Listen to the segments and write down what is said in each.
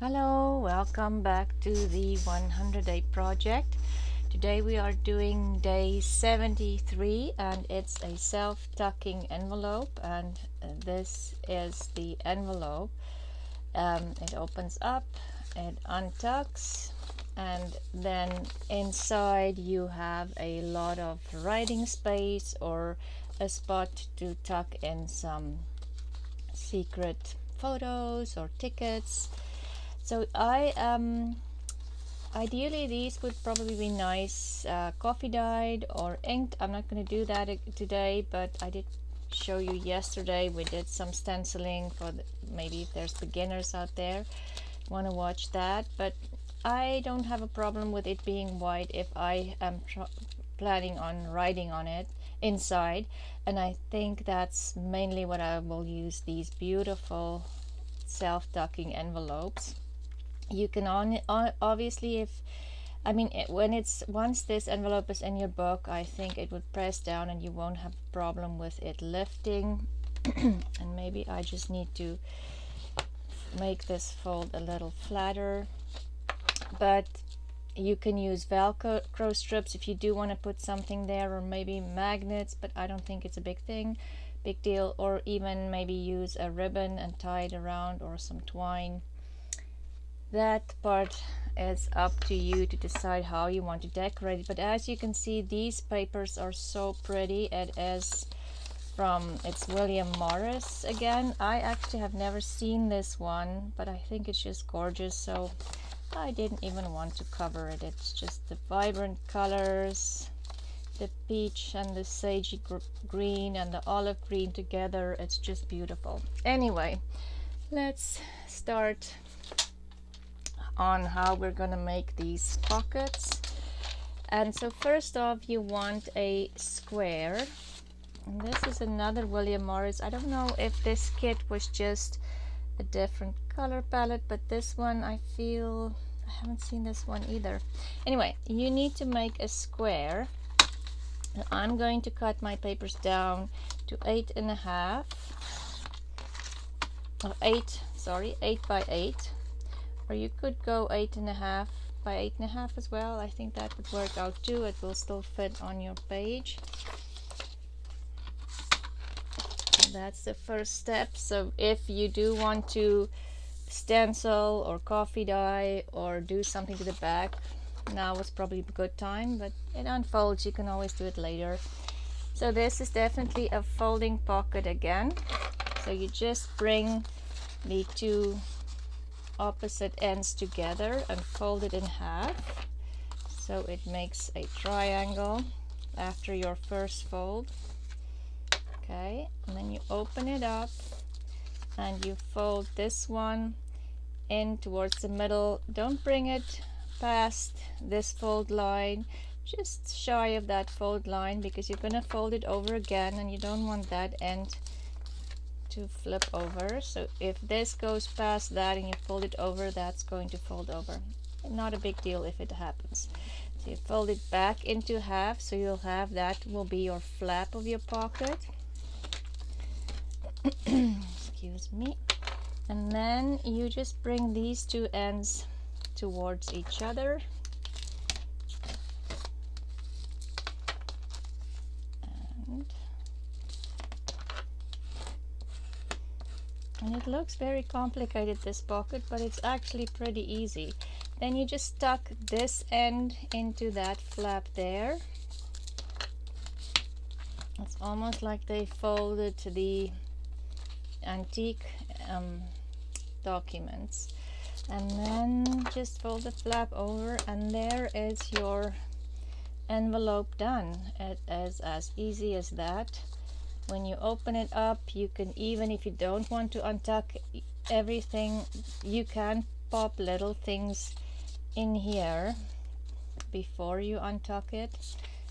Hello, welcome back to the 100-day project. Today we are doing day 73 and it's a self-tucking envelope, and this is the envelope. It opens up, it untucks, and then inside you have a lot of writing space or a spot to tuck in some secret photos or tickets. So ideally these would probably be nice coffee dyed or inked. I'm not going to do that today, but I did show you yesterday. We did some stenciling for maybe if there's beginners out there want to watch that, but I don't have a problem with it being white if I am planning on writing on it inside, and I think that's mainly what I will use these beautiful self-tucking envelopes. You can obviously, once this envelope is in your book, I think it would press down and you won't have a problem with it lifting. And maybe I just need to make this fold a little flatter, but you can use Velcro strips if you do want to put something there, or maybe magnets, but I don't think it's a big deal, or even maybe use a ribbon and tie it around, or some twine. That part is up to you to decide how you want to decorate it. But as you can see, these papers are so pretty. It's William Morris again. I actually have never seen this one, but I think it's just gorgeous, so I didn't even want to cover it. It's just the vibrant colors, the peach and the sagey green and the olive green together. It's just beautiful. Anyway, let's start on how we're gonna make these pockets. And so first off, you want a square, and this is another William Morris. I don't know if this kit was just a different color palette, but this one I haven't seen this one either. Anyway, you need to make a square. I'm going to cut my papers down to 8.5 or 8 by 8. Or you could go 8.5 by 8.5 as well. I think that would work out too. It will still fit on your page. So that's the first step. So if you do want to stencil or coffee dye or do something to the back, now is probably a good time, but it unfolds. You can always do it later. So this is definitely a folding pocket again. So you just bring the two opposite ends together and fold it in half, so it makes a triangle after your first fold. Okay, and then you open it up and you fold this one in towards the middle. Don't bring it past this fold line, just shy of that fold line, because you're going to fold it over again and you don't want that end to flip over. So if this goes past that and you fold it over, that's going to fold over. Not a big deal if it happens. So you fold it back into half, so you'll have that will be your flap of your pocket. Excuse me. And then you just bring these two ends towards each other. And it looks very complicated, this pocket, but it's actually pretty easy. Then you just tuck this end into that flap there. It's almost like they folded the antique documents. And then just fold the flap over, and there is your envelope done. It is as easy as that. When you open it up, you can, even if you don't want to untuck everything, you can pop little things in here before you untuck it.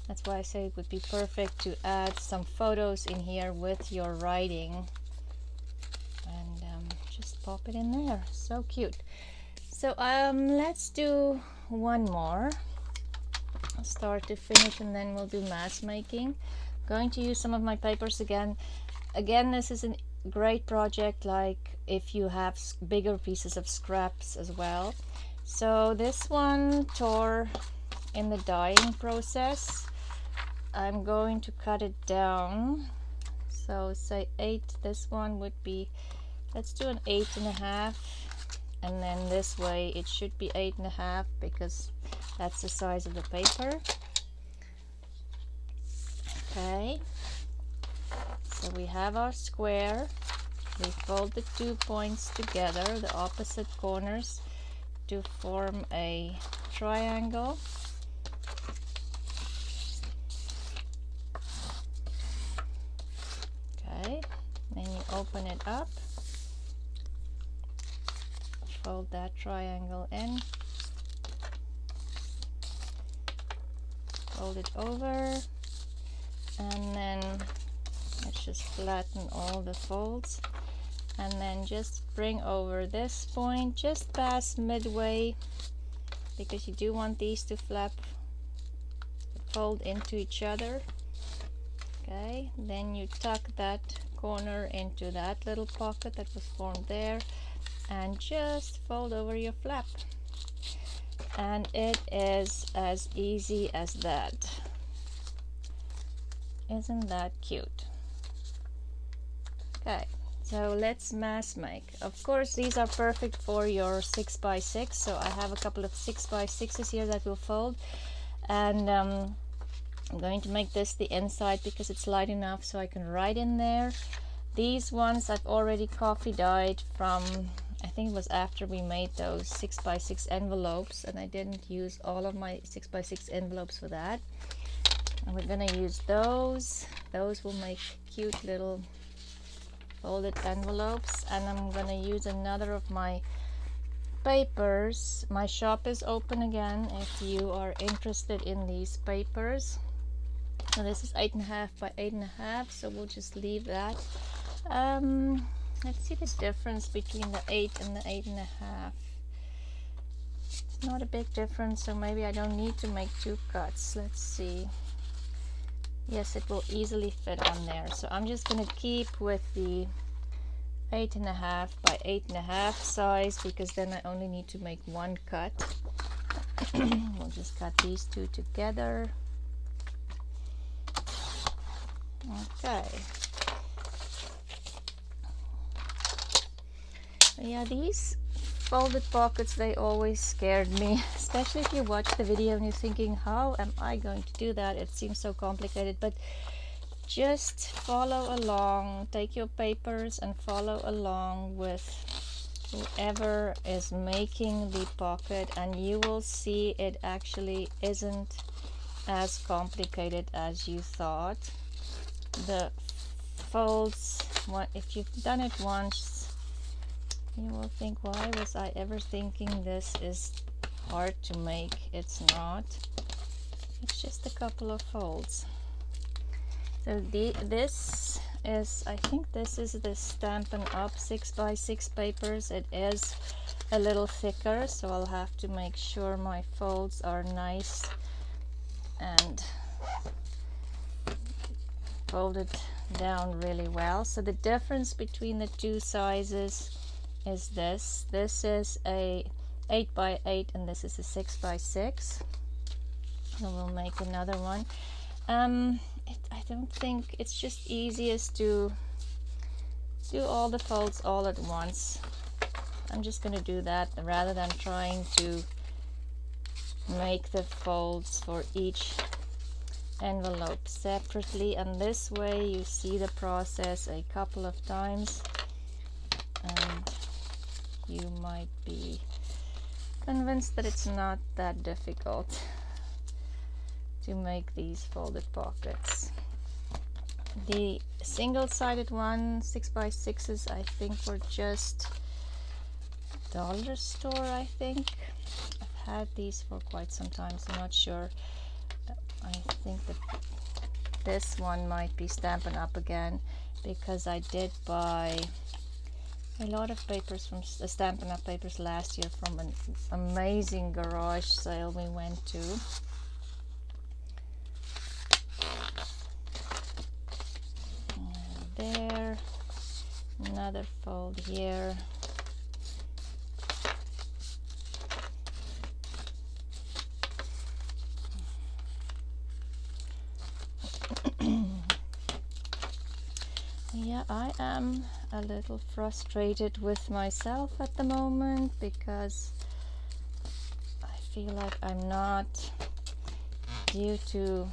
That's why I say it would be perfect to add some photos in here with your writing, and just pop it in there. So cute. So let's do one more. I'll start to finish and then we'll do mass making. Going to use some of my papers again. This is great project, like if you have bigger pieces of scraps as well. So this one tore in the dyeing process. I'm going to cut it down. So say 8, this one would be, let's do an 8.5, and then this way it should be 8.5 because that's the size of the paper. Okay, so we have our square. We fold the 2 points together, the opposite corners, to form a triangle. Okay, then you open it up, fold that triangle in, fold it over, and then let's just flatten all the folds, and then just bring over this point just past midway, because you do want these to fold into each other. Okay, then you tuck that corner into that little pocket that was formed there, and just fold over your flap. And it is as easy as that. Isn't that cute? Okay, so let's mass make. Of course, these are perfect for your 6x6. So I have a couple of 6x6s here that will fold, and I'm going to make this the inside because it's light enough so I can write in there. These ones I've already coffee dyed from, I think it was after we made those 6x6 envelopes, and I didn't use all of my 6x6 envelopes for that. And we're gonna use those. Those will make cute little folded envelopes. And I'm gonna use another of my papers. My shop is open again if you are interested in these papers. So this is 8.5 by 8.5, so we'll just leave that. Let's see the difference between the 8 and the 8.5. It's not a big difference, so maybe I don't need to make 2 cuts. Let's see. Yes, it will easily fit on there. So I'm just going to keep with the 8.5 by 8.5 size, because then I only need to make 1 cut. We'll just cut these 2 together. Okay. Yeah, these folded pockets, they always scared me, especially if you watch the video and you're thinking, how am I going to do that? It seems so complicated, but just follow along. Take your papers and follow along with whoever is making the pocket, and you will see it actually isn't as complicated as you thought. The folds, if you've done it once, you will think, why was I ever thinking this is hard to make? It's not. It's just a couple of folds. So this is, I think this is the Stampin' Up! 6x6 papers. It is a little thicker, so I'll have to make sure my folds are nice and folded down really well. So the difference between the 2 sizes is this. This is a 8x8 and this is a 6x6. So we'll make another one. I don't think, it's just easiest to do all the folds all at once. I'm just going to do that rather than trying to make the folds for each envelope separately, and this way you see the process a couple of times and you might be convinced that it's not that difficult to make these folded pockets. The single-sided one, 6x6s, I think were just dollar store, I think. I've had these for quite some time, so I'm not sure. I think that this one might be Stampin' Up! Again, because I did buy a lot of papers from the Stampin' Up! Papers last year from an amazing garage sale we went to. And there. Another fold here. Yeah, I am a little frustrated with myself at the moment because I feel like I'm not, due to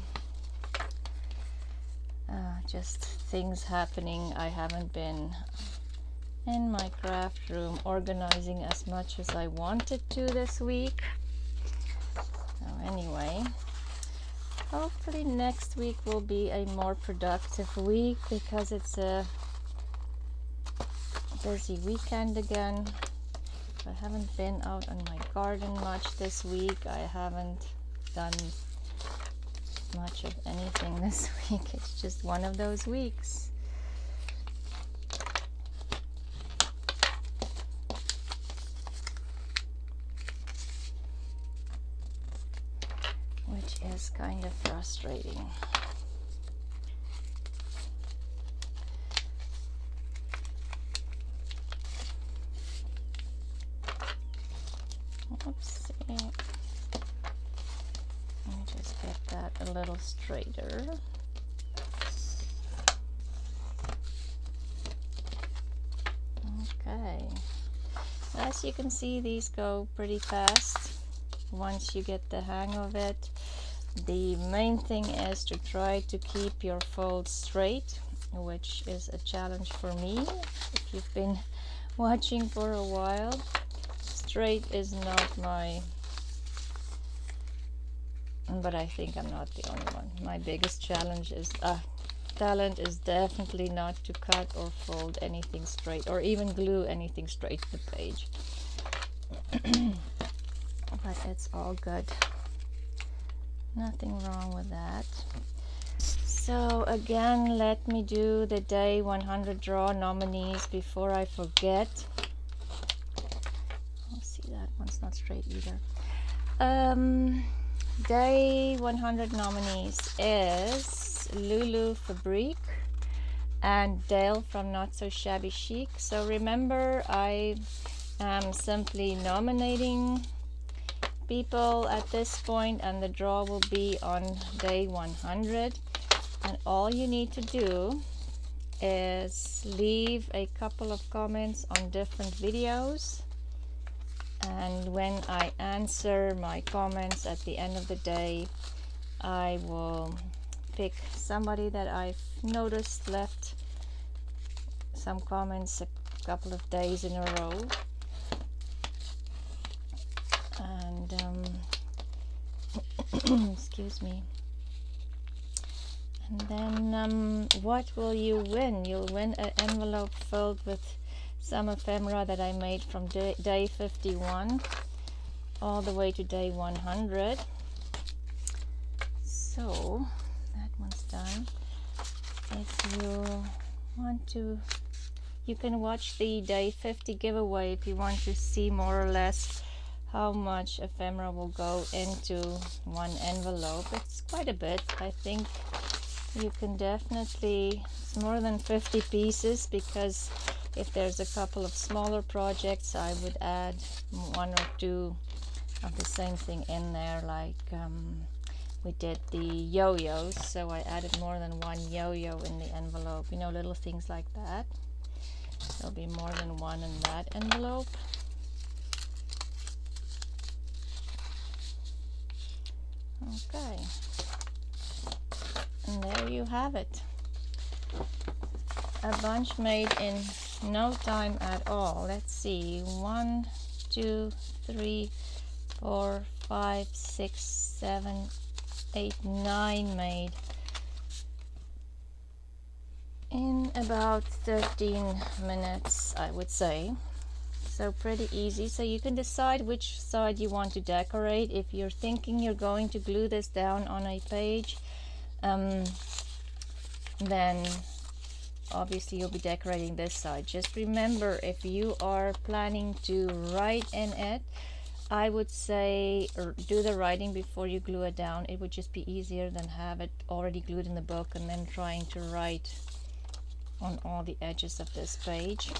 just things happening, I haven't been in my craft room organizing as much as I wanted to this week. So anyway, hopefully next week will be a more productive week because it's a busy weekend again. I haven't been out on my garden much this week. I haven't done much of anything this week. It's just one of those weeks. Which is kind of frustrating. Oopsie. Let me just get that a little straighter. Okay. As you can see, these go pretty fast once you get the hang of it. The main thing is to try to keep your fold straight, which is a challenge for me. If you've been watching for a while, straight is not my, but I think I'm not the only one. My biggest challenge is talent is definitely not to cut or fold anything straight or even glue anything straight to the page. But it's all good. Nothing wrong with that. So again, let me do the day 100 draw nominees before I forget. Oh, see, that one's not straight either. Day 100 nominees is Lou Fabrique and Dale from Not So Shabby Chic. So remember, I am simply nominating people at this point, and the draw will be on day 100. And all you need to do is leave a couple of comments on different videos, and when I answer my comments at the end of the day, I will pick somebody that I've noticed left some comments a couple of days in a row, and excuse me. And then what will you win? You'll win an envelope filled with some ephemera that I made from day 51 all the way to day 100. So that one's done. If you want to, you can watch the day 50 giveaway if you want to see more or less how much ephemera will go into one envelope. It's quite a bit. I think you can definitely, it's more than 50 pieces, because if there's a couple of smaller projects, I would add one or two of the same thing in there, like we did the yo-yos, so I added more than one yo-yo in the envelope, you know, little things like that. There'll be more than one in that envelope. Okay, and there you have it. A bunch made in no time at all. Let's see, 1, 2, 3, 4, 5, 6, 7, 8, 9 made in about 13 minutes, I would say. So pretty easy. So you can decide which side you want to decorate. If you're thinking you're going to glue this down on a page, then obviously you'll be decorating this side. Just remember, if you are planning to write in it, I would say do the writing before you glue it down. It would just be easier than have it already glued in the book and then trying to write on all the edges of this page.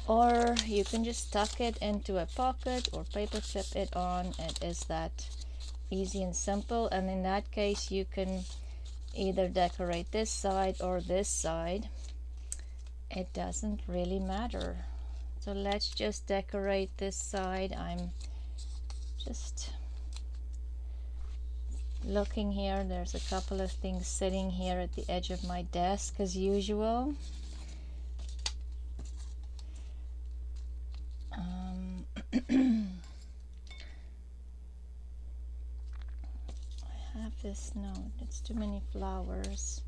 Or you can just tuck it into a pocket or paper clip it on. It is that easy and simple. And in that case, you can either decorate this side or this side. It doesn't really matter. So let's just decorate this side. I'm just looking here. There's a couple of things sitting here at the edge of my desk as usual. I have this, no, it's too many flowers.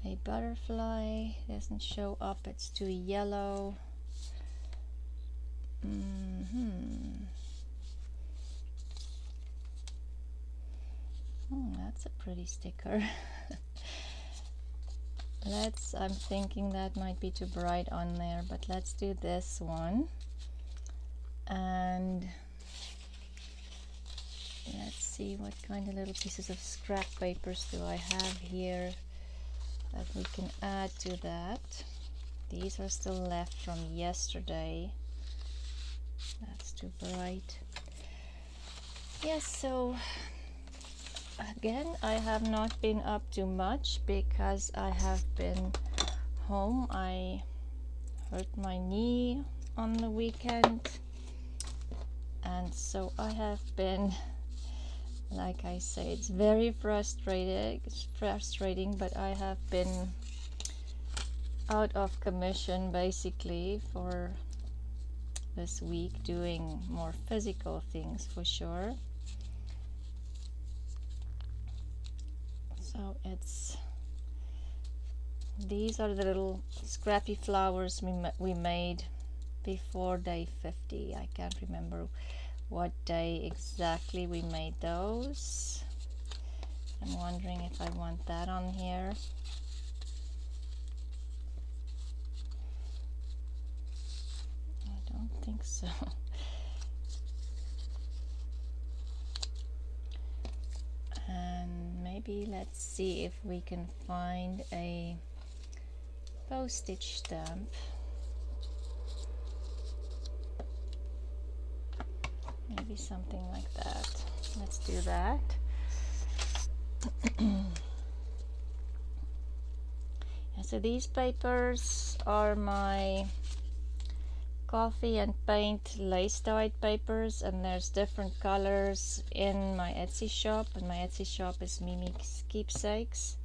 A butterfly doesn't show up, it's too yellow. That's a pretty sticker. I'm thinking that might be too bright on there, but let's do this one. And let's see what kind of little pieces of scrap papers do I have here that we can add to that. These are still left from yesterday. That's too bright. Yes, so again, I have not been up to much because I have been home. I hurt my knee on the weekend, and so I have been, like I say, it's very frustrating, but I have been out of commission basically for this week, doing more physical things for sure. So these are the little scrappy flowers we made before day 50. I can't remember what day exactly we made those. I'm wondering if I want that on here. I don't think so. And maybe let's see if we can find a postage stamp. Maybe something like that. Let's do that. And so these papers are my coffee and paint lace dyed papers, and there's different colors in my Etsy shop, and my Etsy shop is Miemie's Keepsakes.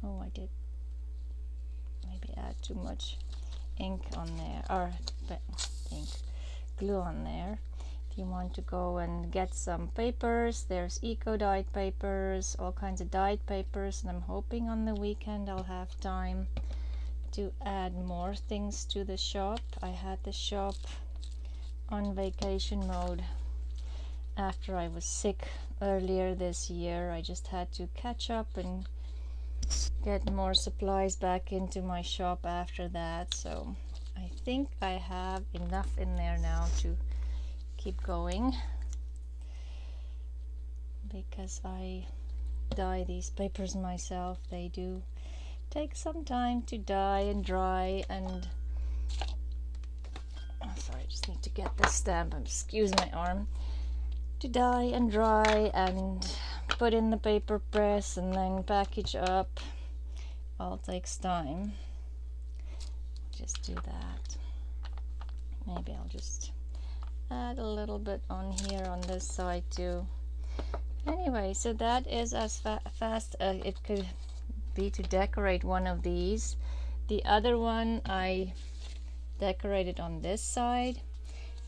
Oh, I did maybe add too much ink on there, or glue on there. If you want to go and get some papers, there's eco dyed papers, all kinds of dyed papers, and I'm hoping on the weekend I'll have time to add more things to the shop. I had the shop on vacation mode after I was sick earlier this year. I just had to catch up and get more supplies back into my shop after that. So I think I have enough in there now to keep going, because I dye these papers myself. They do take some time to dye and dry, and sorry, I just need to get this stamp, excuse my arm, to dye and dry and put in the paper press and then package up. All takes time. Just do that. Maybe I'll just add a little bit on here on this side too. Anyway, so that is as fast as it could be to decorate one of these. The other one I decorated on this side.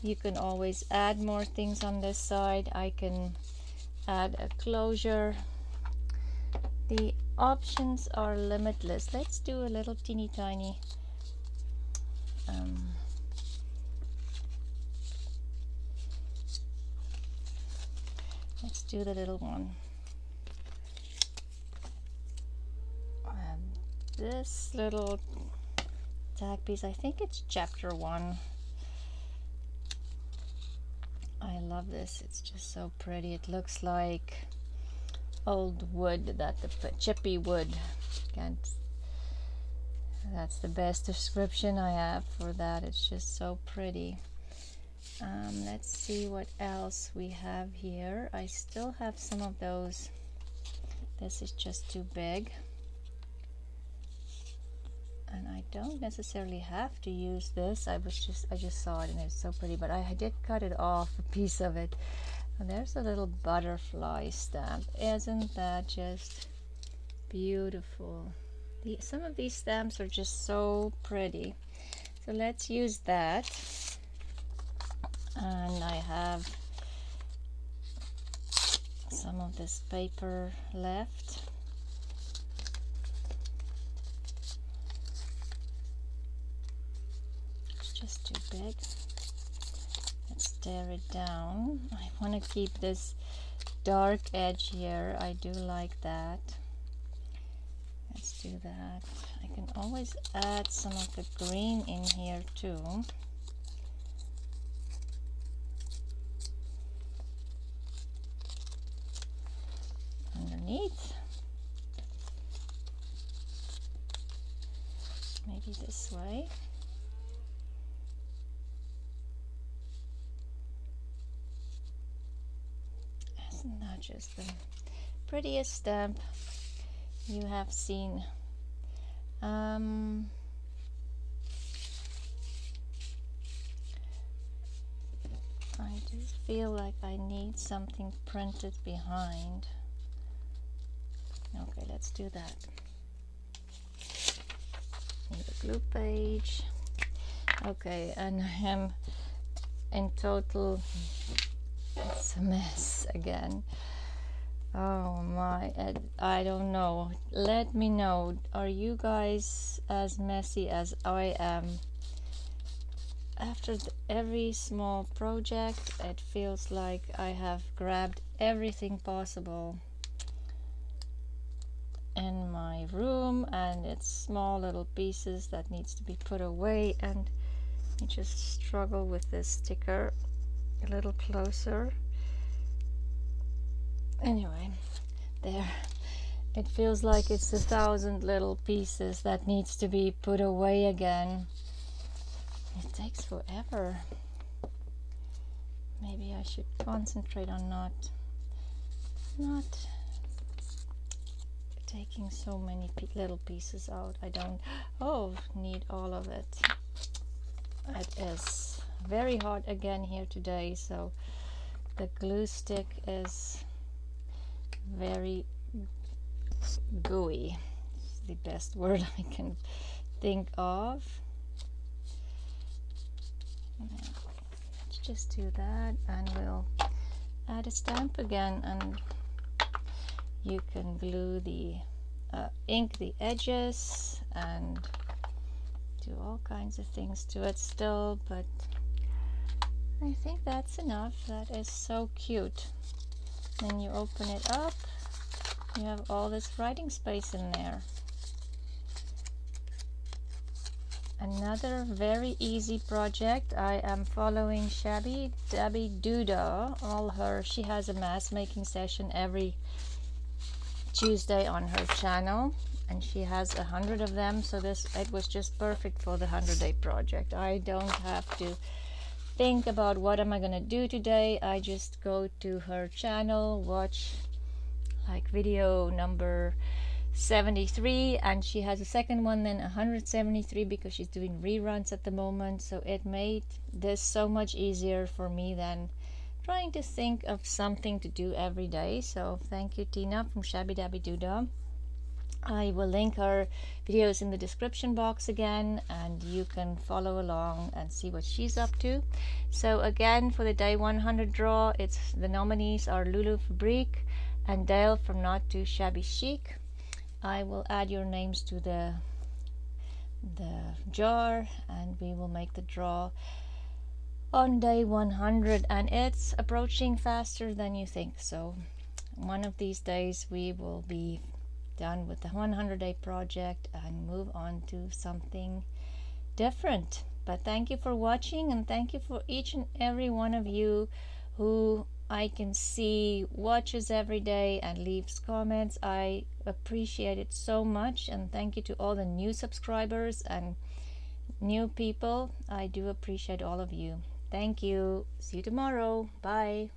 You can always add more things on this side. I can add a closure. The options are limitless. Let's do a little teeny tiny let's do the little one. And this little tag piece, I think it's chapter 1. I love this. It's just so pretty. It looks like old wood, that the chippy wood. Can't That's the best description I have for that. It's just so pretty. Let's see what else we have here. I still have some of those. This is just too big. And I don't necessarily have to use this. I just saw it and it's so pretty, but I did cut it off, a piece of it. And there's a little butterfly stamp. Isn't that just beautiful? Some of these stamps are just so pretty. So let's use that. And I have some of this paper left. It's just too big. Let's tear it down. I want to keep this dark edge here. I do like that. Let's do that. I can always add some of the green in here too. Underneath. Maybe this way. Isn't that just the prettiest stamp you have seen? I do feel like I need something printed behind. Okay, let's do that. Need a glue page. Okay, and I am in total, it's a mess again. Oh my, I don't know. Let me know. Are you guys as messy as I am? After every small project, it feels like I have grabbed everything possible in my room, and it's small little pieces that needs to be put away, and I just struggle with this sticker. A little closer. Anyway, there. It feels like it's 1,000 little pieces that needs to be put away again. It takes forever. Maybe I should concentrate on not taking so many little pieces out. I don't need all of it. It is very hot again here today, so the glue stick is very gooey. It's the best word I can think of. Let's just do that, and we'll add a stamp again, and you can glue the ink the edges and do all kinds of things to it still, but I think that's enough. That is so cute. Then you open it up, you have all this writing space in there. Another very easy project. I am following Shabbydabbydoodah. She has a mask making session every Tuesday on her channel, and she has 100 of them, so it was just perfect for the 100-day project. I don't have to think about what am I gonna do today. I just go to her channel, watch like video number 73, and she has a second one, then 173, because she's doing reruns at the moment. So it made this so much easier for me than trying to think of something to do every day. So thank you, Tina from Shabbydabbydoodah. I will link her videos in the description box again, and you can follow along and see what she's up to. So again, for the day 100 draw, the nominees are Lou Fabrique and Dale from Not Too Shabby Chic. I will add your names to the jar, and we will make the draw on day 100, and it's approaching faster than you think. So one of these days we will be done with the 100-day project and move on to something different. But thank you for watching, and thank you for each and every one of you who I can see watches every day and leaves comments. I appreciate it so much, and thank you to all the new subscribers and new people. I do appreciate all of you. Thank you. See you tomorrow. Bye.